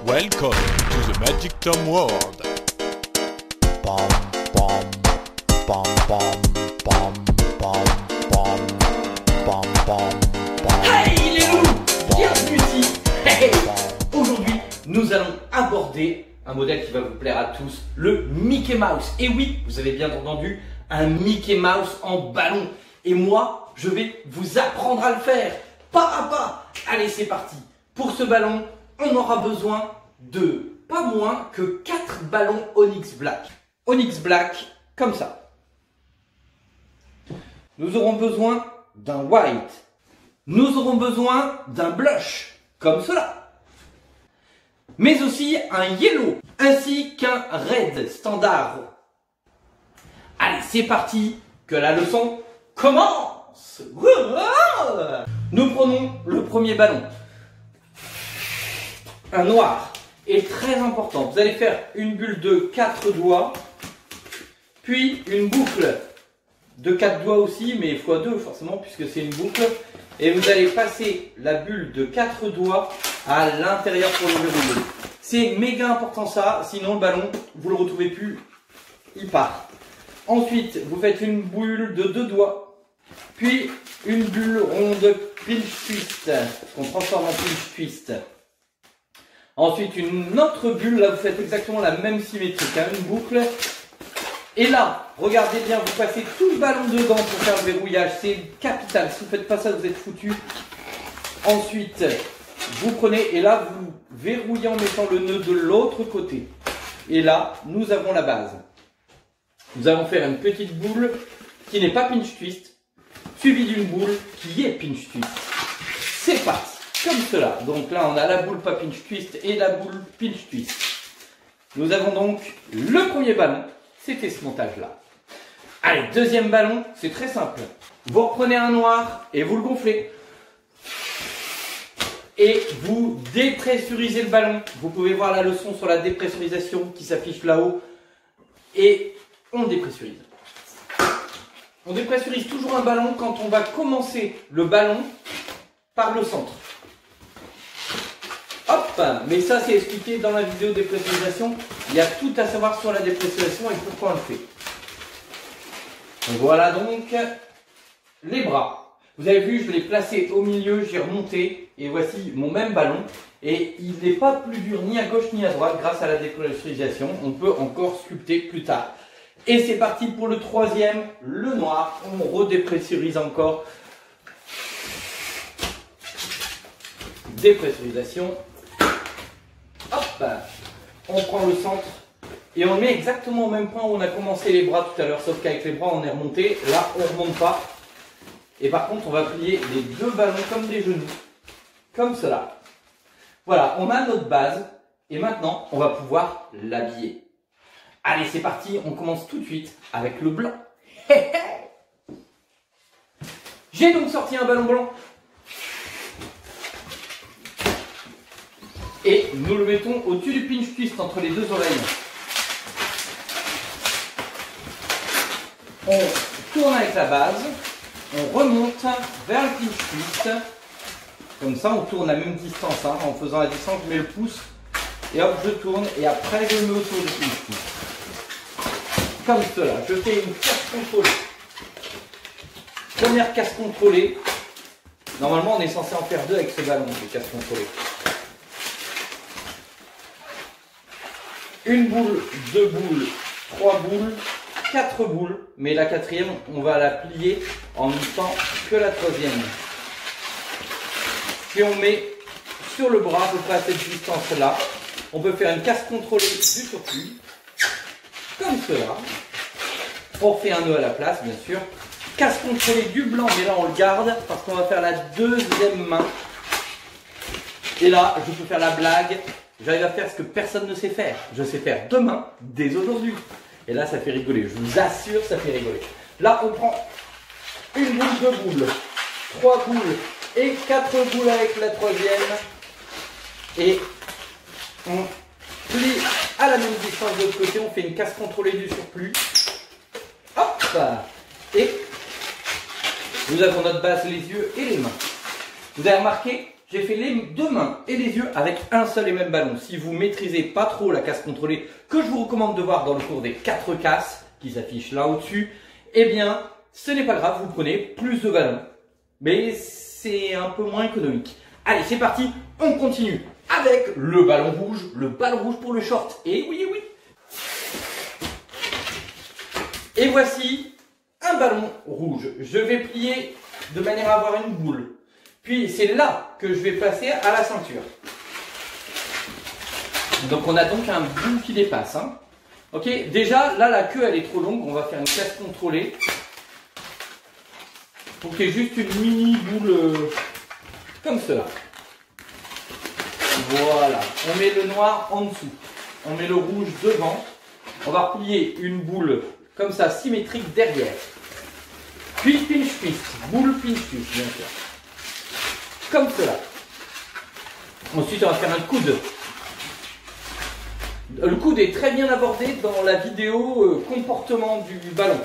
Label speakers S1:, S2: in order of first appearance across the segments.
S1: Welcome to the Magic Tom world. Pam pam pam pam pam pam pam pam pam pam.
S2: Hey les loups, bienvenue ici. Hey, hey. Aujourd'hui, nous allons aborder un modèle qui va vous plaire à tous, le Mickey Mouse. Et oui, vous avez bien entendu, un Mickey Mouse en ballon. Et moi, je vais vous apprendre à le faire, pas à pas. Allez, c'est parti. Pour ce ballon, on aura besoin de pas moins que 4 ballons Onyx Black. Onyx Black, comme ça. Nous aurons besoin d'un white. Nous aurons besoin d'un blush, comme cela. Mais aussi un yellow, ainsi qu'un red standard. Allez, c'est parti, que la leçon commence. Nous prenons le premier ballon. Un noir est très important. Vous allez faire une bulle de 4 doigts, puis une boucle de 4 doigts aussi, mais x2 forcément, puisque c'est une boucle. Et vous allez passer la bulle de 4 doigts à l'intérieur pour le verrouiller. C'est méga important ça, sinon le ballon, vous le retrouvez plus, il part. Ensuite, vous faites une bulle de 2 doigts, puis une bulle ronde pinch twist, qu'on transforme en pinch twist. Ensuite, une autre bulle, là vous faites exactement la même symétrique, hein, une boucle. Et là, regardez bien, vous passez tout le ballon dedans pour faire le verrouillage, c'est capital. Si vous ne faites pas ça, vous êtes foutu. Ensuite, vous prenez et là, vous verrouillez en mettant le nœud de l'autre côté. Et là, nous avons la base. Nous allons faire une petite boule qui n'est pas pinch twist, suivie d'une boule qui est pinch twist. C'est parti, comme cela. Donc là, on a la boule pas pinch twist et la boule pinch twist. Nous avons donc le premier ballon. C'était ce montage-là. Allez, deuxième ballon, c'est très simple. Vous reprenez un noir et vous le gonflez. Et vous dépressurisez le ballon. Vous pouvez voir la leçon sur la dépressurisation qui s'affiche là-haut. Et on dépressurise. On dépressurise toujours un ballon quand on va commencer le ballon par le centre. Hop, mais ça c'est expliqué dans la vidéo dépressurisation. Il y a tout à savoir sur la dépressurisation et pourquoi on le fait. Donc voilà donc les bras. Vous avez vu, je l'ai placé au milieu, j'ai remonté et voici mon même ballon. Et il n'est pas plus dur ni à gauche ni à droite grâce à la dépressurisation. On peut encore sculpter plus tard. Et c'est parti pour le troisième, le noir. On redépressurise encore. Dépressurisation. Hop, on prend le centre et on le met exactement au même point où on a commencé les bras tout à l'heure, sauf qu'avec les bras on est remonté, là on ne remonte pas. Et par contre on va plier les deux ballons comme des genoux, comme cela. Voilà, on a notre base et maintenant on va pouvoir l'habiller. Allez, c'est parti, on commence tout de suite avec le blanc. J'ai donc sorti un ballon blanc. Et nous le mettons au-dessus du pinch twist entre les deux oreilles. On tourne avec la base, on remonte vers le pinch twist. Comme ça, on tourne à la même distance. Hein. En faisant la distance, je mets le pouce et hop, je tourne et après je le mets autour du pinch twist. Comme cela, je fais une casse contrôlée. Première casse contrôlée. Normalement, on est censé en faire 2 avec ce ballon de casse contrôlée. Une boule, 2 boules, 3 boules, 4 boules, mais la quatrième, on va la plier en même temps que la troisième. Puis on met sur le bras, à peu près à cette distance-là. On peut faire une casse contrôlée du surplus, comme cela. On refait un nœud à la place, bien sûr. Casse contrôlée du blanc, mais là on le garde, parce qu'on va faire la deuxième main. Et là, je peux faire la blague. J'arrive à faire ce que personne ne sait faire. Je sais faire demain, dès aujourd'hui. Et là, ça fait rigoler. Je vous assure, ça fait rigoler. Là, on prend une boule, 2 boules, 3 boules et 4 boules avec la troisième. Et on plie à la même distance de l'autre côté. On fait une casse contrôlée du surplus. Hop! Et nous avons notre base, les yeux et les mains. Vous avez remarqué, j'ai fait les deux mains et les yeux avec un seul et même ballon. Si vous maîtrisez pas trop la casse contrôlée, que je vous recommande de voir dans le cours des 4 casses, qui s'affichent là au-dessus, eh bien, ce n'est pas grave, vous prenez plus de ballons. Mais c'est un peu moins économique. Allez, c'est parti, on continue avec le ballon rouge pour le short. Et oui, oui. Et voici un ballon rouge. Je vais plier de manière à avoir une boule. Puis c'est là que je vais passer à la ceinture. Donc on a donc un bout qui dépasse. Hein. Ok, déjà là la queue elle est trop longue, on va faire une casse contrôlée. Pour qu'il y ait juste une mini boule comme cela. Voilà, on met le noir en dessous, on met le rouge devant. On va plier une boule comme ça symétrique derrière. Puis pinch twist, boule pinch twist bien sûr. Comme cela. Ensuite on va faire un coude. Le coude est très bien abordé dans la vidéo comportement du ballon.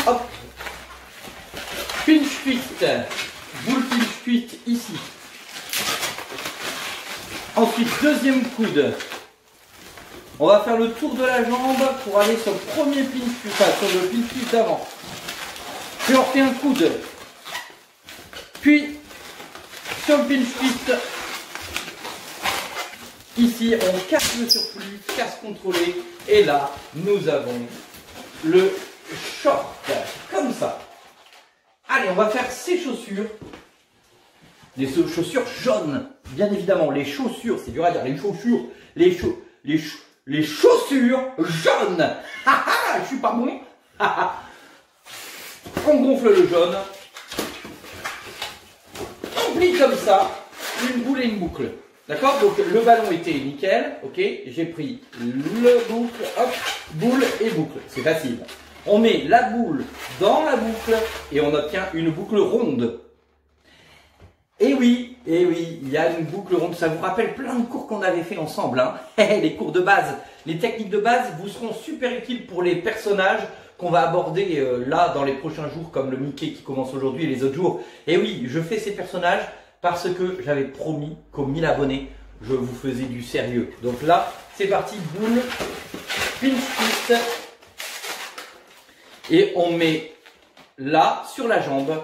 S2: Hop. Pinch twist. Boule pinch twist ici. Ensuite, deuxième coude. On va faire le tour de la jambe pour aller sur le premier pinch twist, enfin sur le pinch twist d'avant. Puis on refait un coude. Puis sur le pinch twist, ici on casse le surplus, casse contrôlée, et là nous avons le short, comme ça. Allez, on va faire ces chaussures, des chaussures jaunes, bien évidemment, les chaussures, c'est dur à dire, les chaussures, les chaussures jaunes. Je suis pas bon. On gonfle le jaune. On plie comme ça, une boule et une boucle. D'accord? Donc le ballon était nickel, ok? J'ai pris le boucle, hop, boule et boucle. C'est facile. On met la boule dans la boucle et on obtient une boucle ronde. Et oui, il y a une boucle ronde. Ça vous rappelle plein de cours qu'on avait fait ensemble, hein? Les cours de base, les techniques de base vous seront super utiles pour les personnages qu'on va aborder là dans les prochains jours, comme le Mickey qui commence aujourd'hui et les autres jours. Et oui, je fais ces personnages parce que j'avais promis qu'aux 1000 abonnés, je vous faisais du sérieux. Donc là, c'est parti, boule, pinch twist. Et on met là, sur la jambe,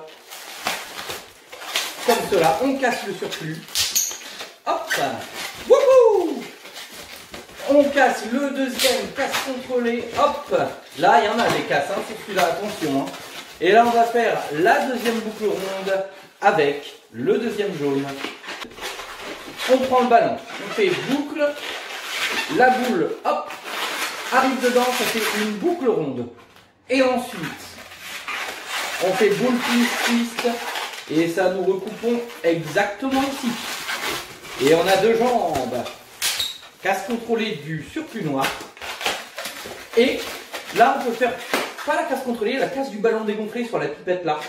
S2: comme cela, on casse le surplus. Hop, wouhou! On casse le deuxième, casse contrôlée, hop. Là, il y en a des casses, hein, sur celui-là, attention. Hein. Et là, on va faire la deuxième boucle ronde avec le deuxième jaune. On prend le ballon, on fait boucle, la boule, hop, arrive dedans, ça fait une boucle ronde. Et ensuite, on fait boule pinch twist et ça nous recoupons exactement ici. Et on a deux jambes. Casse contrôlée du surplus noir. Et là, on peut faire, pas la casse contrôlée, la casse du ballon dégonflé sur la pipette là.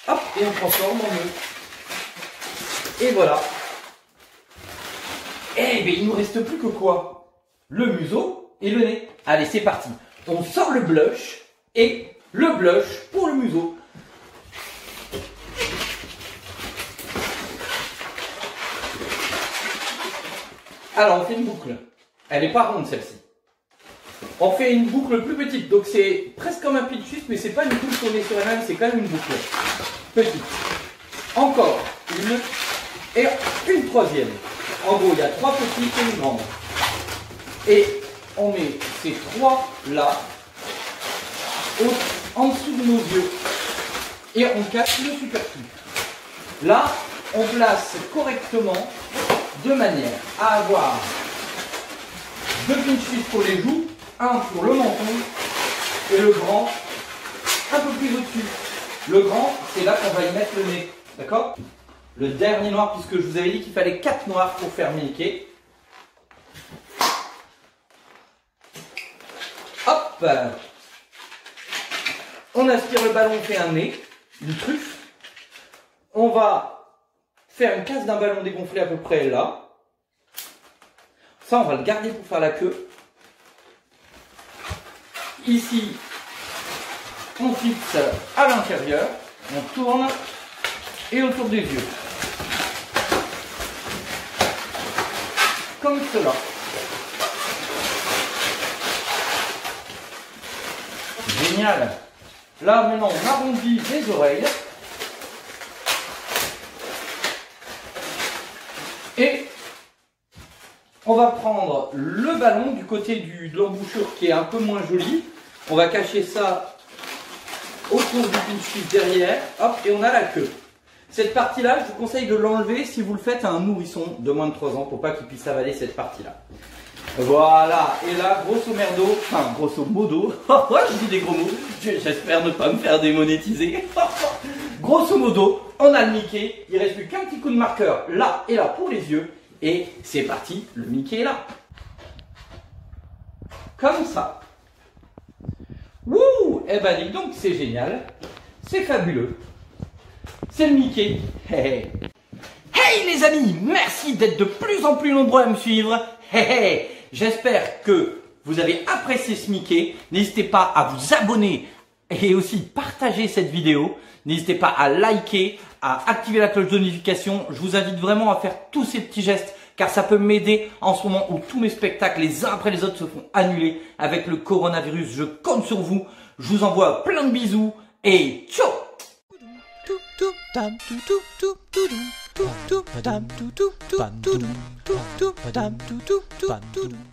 S2: Hop, et on transforme en nœud. Et voilà. Eh bien, il nous reste plus que quoi? Le museau et le nez. Allez, c'est parti. On sort le blush et le blush pour le museau. Alors, on fait une boucle. Elle n'est pas ronde, celle-ci. On fait une boucle plus petite. Donc, c'est presque comme un pinch twist, mais c'est pas une boucle qu'on met sur elle-même, c'est quand même une boucle petite. Encore une et une troisième. En gros, il y a 3 petites et une grande. Et on met ces 3 là en dessous de nos yeux et on casse le superflu. Là, on place correctement de manière à avoir 2 pinch twists pour les joues, un pour le menton et le grand un peu plus au-dessus. Le grand, c'est là qu'on va y mettre le nez. D'accord? Le dernier noir, puisque je vous avais dit qu'il fallait 4 noirs pour faire Mickey. Hop! On aspire le ballon, on fait un nez, une truffe. On va faire une casse d'un ballon dégonflé à peu près là. Ça, on va le garder pour faire la queue. Ici, On fixe à l'intérieur, on tourne et autour des yeux. Comme cela. Génial. Là maintenant on arrondit les oreilles. Et on va prendre le ballon du côté de l'embouchure qui est un peu moins joli. On va cacher ça autour du pinch derrière. Hop, et on a la queue. Cette partie-là, je vous conseille de l'enlever si vous le faites à un nourrisson de moins de 3 ans pour pas qu'il puisse avaler cette partie-là. Voilà, et là, grosso modo, je dis des gros mots, j'espère ne pas me faire démonétiser. Grosso modo, on a le Mickey, il reste plus qu'un petit coup de marqueur là et là pour les yeux, et c'est parti, le Mickey est là. Comme ça. Wouh! Eh ben dis donc, c'est génial, c'est fabuleux. C'est le Mickey. Hey, hey les amis, merci d'être de plus en plus nombreux à me suivre. Hey, j'espère que vous avez apprécié ce Mickey. N'hésitez pas à vous abonner et aussi partager cette vidéo. N'hésitez pas à liker, à activer la cloche de notification. Je vous invite vraiment à faire tous ces petits gestes car ça peut m'aider en ce moment où tous mes spectacles les uns après les autres se font annuler avec le coronavirus. Je compte sur vous. Je vous envoie plein de bisous et ciao!
S3: Dum dum dum dum dum dum dum dum dum dum dum dum dum dum dum dum dum dum